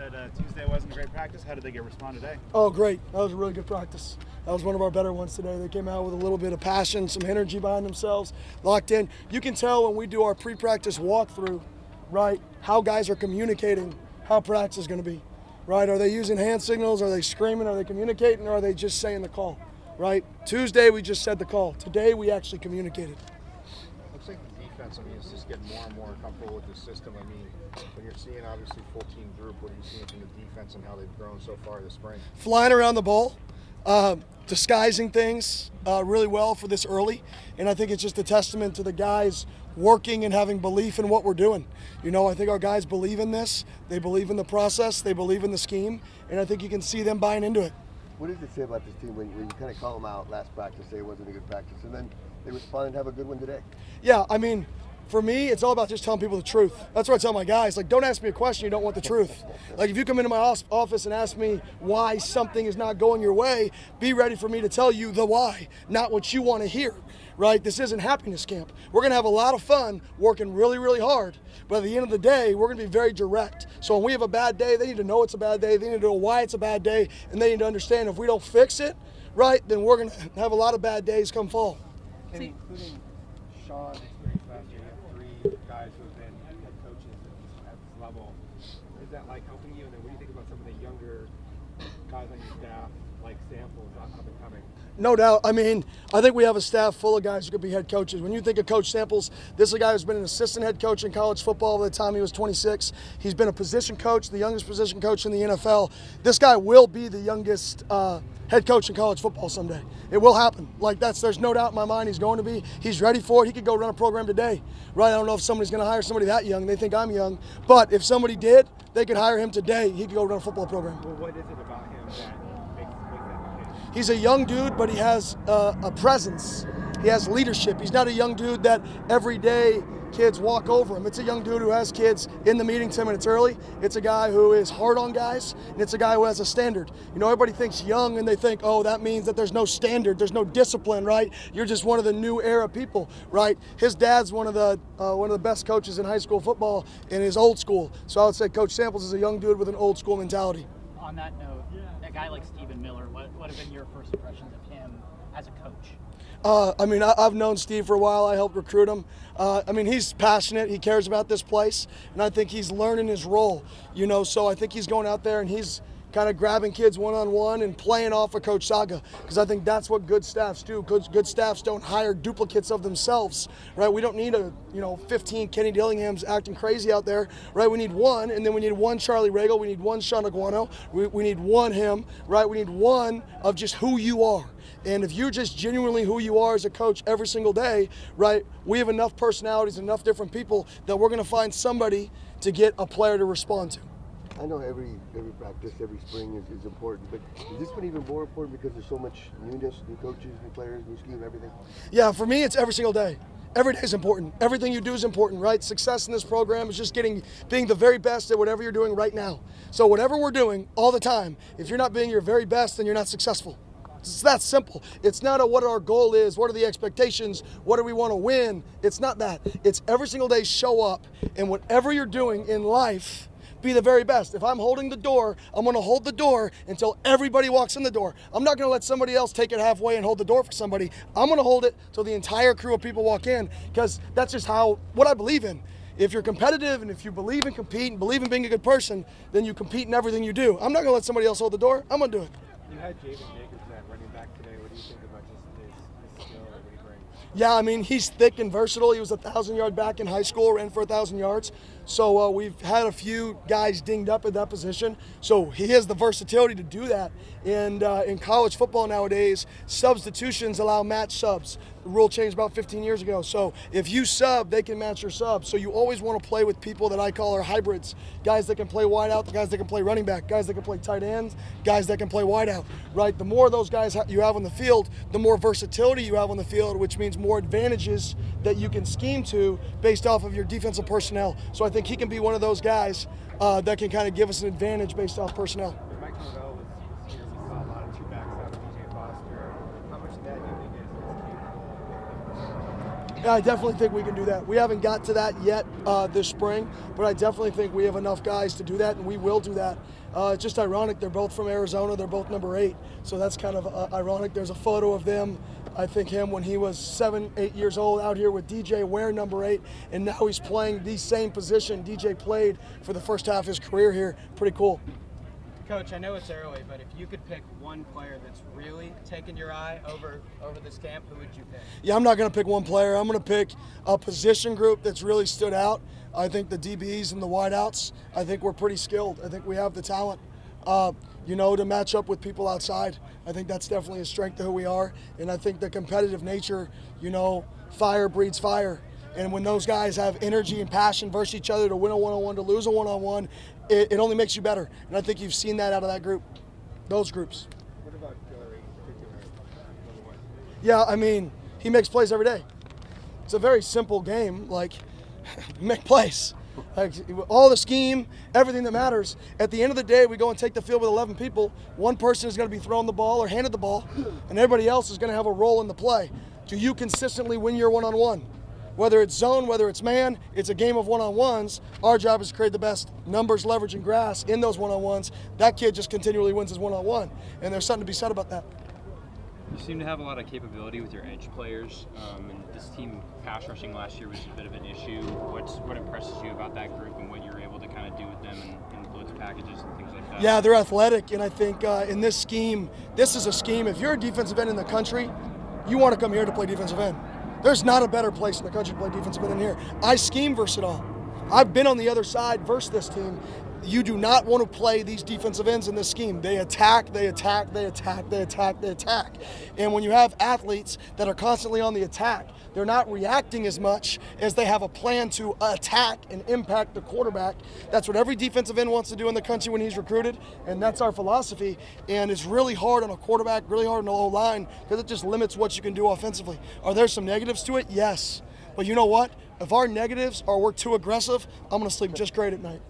said Tuesday wasn't a great practice. How did they respond today? Oh, great. That was a really good practice. That was one of our better ones today. They came out with a little bit of passion, some energy behind themselves, locked in. You can tell when we do our pre-practice walkthrough, right, how guys are communicating how practice is going to be, right? Are they using hand signals? Are they screaming? Are they communicating? Or are they just saying the call, right? Tuesday, we just said the call. Today, we actually communicated. Looks like the defense, is just getting more and more comfortable with the system. When you're seeing obviously full team group, what are you seeing from the defense and how they've grown so far this spring? Flying around the ball, disguising things really well for this early, and I think it's just a testament to the guys working and having belief in what we're doing. I think our guys believe in this. They believe in the process. They believe in the scheme, and I think you can see them buying into it. What does it say about this team when you kind of call them out last practice, say it wasn't a good practice, and then they respond and have a good one today? Yeah, for me, it's all about just telling people the truth. That's what I tell my guys. Don't ask me a question you don't want the truth. If you come into my office and ask me why something is not going your way, be ready for me to tell you the why, not what you want to hear, right? This isn't happiness camp. We're going to have a lot of fun working really, really hard. But at the end of the day, we're going to be very direct. So when we have a bad day, they need to know it's a bad day. They need to know why it's a bad day. And they need to understand if we don't fix it, right, then we're going to have a lot of bad days come fall. And including Sean's experience last year, you have 3 guys who have been head coaches at this level. Is that helping you? And then what do you think about some of the younger guys on your staff, like Samples, up and coming? No doubt. I think we have a staff full of guys who could be head coaches. When you think of Coach Samples, this is a guy who's been an assistant head coach in college football by the time he was 26. He's been a position coach, the youngest position coach in the NFL. This guy will be the youngest head coach in college football someday. It will happen. There's no doubt in my mind he's going to be. He's ready for it. He could go run a program today, right? I don't know if somebody's going to hire somebody that young. They think I'm young. But if somebody did, they could hire him today. He could go run a football program. Well, what is it about him that makes that case? He's a young dude, but he has a presence. He has leadership. He's not a young dude that every day kids walk over him. It's a young dude who has kids in the meeting 10 minutes early. It's a guy who is hard on guys, and it's a guy who has a standard. Everybody thinks young, and they think, oh, that means that there's no standard, there's no discipline, right? You're just one of the new era people, right? His dad's one of the best coaches in high school football in his old school. So I would say Coach Samples is a young dude with an old school mentality. On that note, a guy like Stephen Miller, what have been your first impressions of him as a coach? I've known Steve for a while. I helped recruit him. He's passionate. He cares about this place, and I think he's learning his role. So I think he's going out there and he's kind of grabbing kids one-on-one and playing off of Coach Saga, because I think that's what good staffs do. Good staffs don't hire duplicates of themselves, right? We don't need 15 Kenny Dillinghams acting crazy out there, right? We need one, and then we need one Charlie Regal. We need one Sean Aguano. We need one him, right? We need one of just who you are. And if you're just genuinely who you are as a coach every single day, right, we have enough personalities, enough different people that we're going to find somebody to get a player to respond to. I know every practice, every spring is important, but is this one even more important because there's so much newness, new coaches, new players, new scheme, everything? Yeah, for me, it's every single day. Every day is important. Everything you do is important, right? Success in this program is just being the very best at whatever you're doing right now. So whatever we're doing all the time, if you're not being your very best, then you're not successful. It's that simple. It's not what our goal is, what are the expectations, what do we want to win. It's not that. It's every single day show up, and whatever you're doing in life, be the very best. If I'm holding the door, I'm going to hold the door until everybody walks in the door. I'm not going to let somebody else take it halfway and hold the door for somebody. I'm going to hold it till the entire crew of people walk in, because that's just what I believe in. If you're competitive and if you believe in compete and believe in being a good person, then you compete in everything you do. I'm not going to let somebody else hold the door. I'm going to do it. You had Javen Jacobs at running back today. What do you think about just his skill and what he brings? Yeah, he's thick and versatile. He was a 1,000-yard back in high school, ran for 1,000 yards. So we've had a few guys dinged up at that position. So he has the versatility to do that. And in college football nowadays, substitutions allow match subs. The rule changed about 15 years ago. So if you sub, they can match your sub. So you always want to play with people that I call are hybrids. Guys that can play wide out, the guys that can play running back, guys that can play tight ends, guys that can play wide out, right? The more of those guys you have on the field, the more versatility you have on the field, which means more advantages that you can scheme to based off of your defensive personnel. So I think he can be one of those guys that can kind of give us an advantage based off personnel. When Mike Norvell was here, we saw a lot of two backs out of DJ Foster. How much of that do you think is capable of Yeah, I definitely think we can do that. We haven't got to that yet this spring, but I definitely think we have enough guys to do that, and we will do that. It's just ironic. They're both from Arizona. They're both number 8, so that's kind of ironic. There's a photo of them, I think him when he was 7, 8 years old out here with DJ wearing number 8, and now he's playing the same position DJ played for the first half of his career here. Pretty cool. Coach, I know it's early, but if you could pick one player that's really taken your eye over this camp, who would you pick? Yeah, I'm not going to pick one player. I'm going to pick a position group that's really stood out. I think the DBs and the wideouts, I think we're pretty skilled. I think we have the talent, to match up with people outside. I think that's definitely a strength of who we are. And I think the competitive nature, fire breeds fire. And when those guys have energy and passion versus each other to win a one-on-one, to lose a one-on-one, it only makes you better. And I think you've seen that out of that group, those groups. What about Hillary in particular? Yeah, I mean, he makes plays every day. It's a very simple game, make plays. All the scheme, everything that matters. At the end of the day, we go and take the field with 11 people. One person is going to be throwing the ball or handed the ball, and everybody else is going to have a role in the play. Do you consistently win your one-on-one? Whether it's zone, whether it's man, it's a game of one-on-ones. Our job is to create the best numbers, leverage, and grass in those one-on-ones. That kid just continually wins his one-on-one, and there's something to be said about that. You seem to have a lot of capability with your edge players, and this team pass rushing last year was a bit of an issue. What impresses you about that group and what you're able to kind of do with them in blitz packages and things like that? Yeah, they're athletic, and I think in this scheme, this is a scheme. If you're a defensive end in the country, you want to come here to play defensive end. There's not a better place in the country to play defensive end than here. I scheme versus it all. I've been on the other side versus this team. You do not want to play these defensive ends in this scheme. They attack, they attack, they attack, they attack, they attack. And when you have athletes that are constantly on the attack, they're not reacting as much as they have a plan to attack and impact the quarterback. That's what every defensive end wants to do in the country when he's recruited, and that's our philosophy. And it's really hard on a quarterback, really hard on the O-line, because it just limits what you can do offensively. Are there some negatives to it? Yes. But you know what? If our negatives are we're too aggressive, I'm going to sleep just great at night.